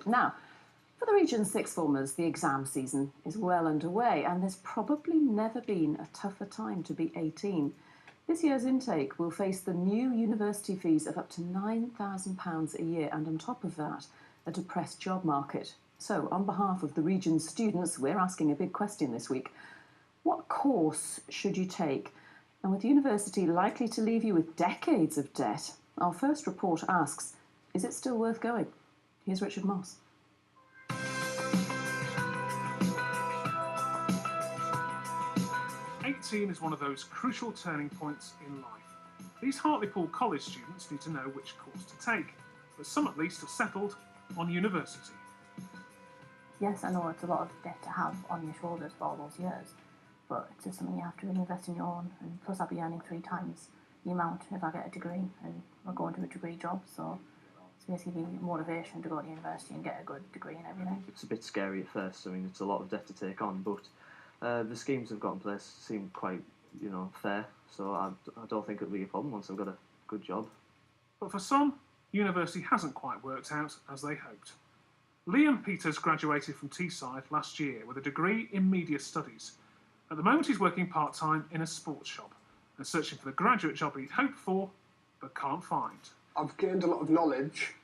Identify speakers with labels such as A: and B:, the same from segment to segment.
A: Now, for the Region Sixth formers, the exam season is well underway, and there's probably never been a tougher time to be 18. This year's intake will face the new university fees of up to £9,000 a year, and on top of that, a depressed job market. So, on behalf of the region's students, we're asking a big question this week. What course should you take? And with university likely to leave you with decades of debt, our first report asks, is it still worth going? Here's Richard Moss.
B: 18 is one of those crucial turning points in life. These Hartlepool College students need to know which course to take, but some at least have settled on university.
C: Yes, I know it's a lot of debt to have on your shoulders for all those years, but it's just something you have to really invest in your own, and plus I'll be earning 3 times the amount if I get a degree, and I'll go into a degree job, so it's basically motivation to go to university and get a good degree and everything.
D: It's a bit scary at first. I mean, it's a lot of debt to take on, but the schemes they've got in place seem quite, fair, so I don't think it'll be a problem once I've got a good job.
B: But for some, university hasn't quite worked out as they hoped. Liam Peters graduated from Teesside last year with a degree in media studies. At the moment he's working part-time in a sports shop and searching for the graduate job he'd hoped for but can't find.
E: I've gained a lot of knowledge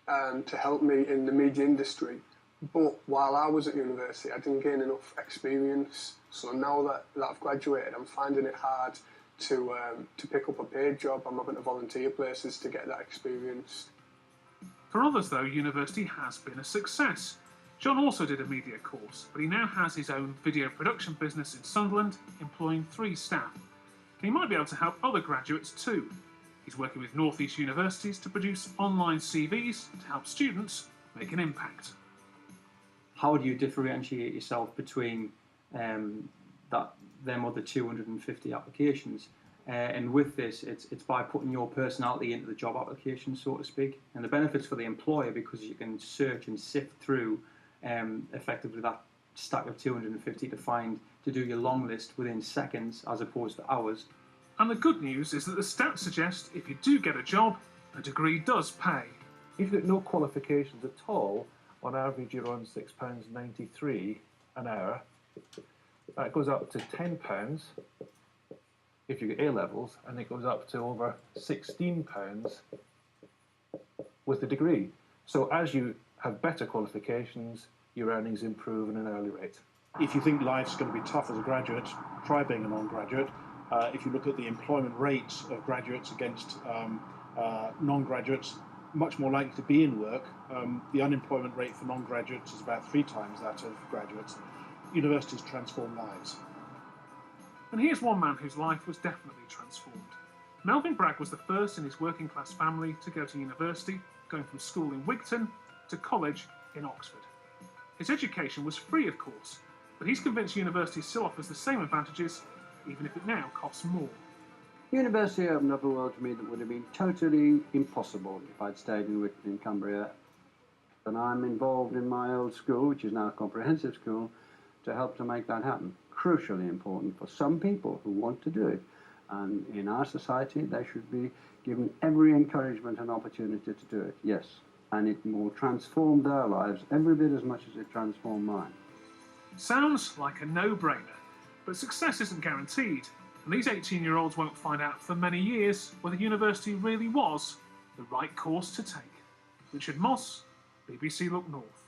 E: to help me in the media industry, but while I was at university I didn't gain enough experience, so now that I've graduated I'm finding it hard to pick up a paid job. I'm having to volunteer places to get that experience.
B: For others though, university has been a success. John also did a media course, but he now has his own video production business in Sunderland, employing 3 staff. And he might be able to help other graduates too. He's working with North East universities to produce online CVs to help students make an impact.
F: How do you differentiate yourself between them other 250 applications? And with this, it's by putting your personality into the job application, so to speak. And the benefits for the employer, because you can search and sift through effectively that stack of 250 to do your long list within seconds as opposed to hours.
B: And the good news is that the stats suggest if you do get a job, a degree does pay.
G: If you've got no qualifications at all, on average you're on £6.93 an hour. That goes up to £10 if you get A-levels, and it goes up to over £16 with the degree. So as you have better qualifications, your earnings improve at an early rate.
H: If you think life's going to be tough as a graduate, try being a non-graduate. If you look at the employment rates of graduates against non-graduates, much more likely to be in work. The unemployment rate for non-graduates is about 3 times that of graduates. Universities transform lives.
B: And here's one man whose life was definitely transformed. Melvin Bragg was the first in his working class family to go to university, going from school in Wigton to college in Oxford. His education was free, of course, but he's convinced university still offers the same advantages, even if it now costs more.
I: University opened up a world to me that would have been totally impossible if I'd stayed in Wigton in Cumbria. And I'm involved in my old school, which is now a comprehensive school, to help to make that happen. Crucially important for some people who want to do it. And in our society, they should be given every encouragement and opportunity to do it, yes. And it will transform their lives every bit as much as it transformed mine.
B: Sounds like a no-brainer, but success isn't guaranteed, and these 18-year-olds won't find out for many years whether university really was the right course to take. Richard Moss, BBC Look North.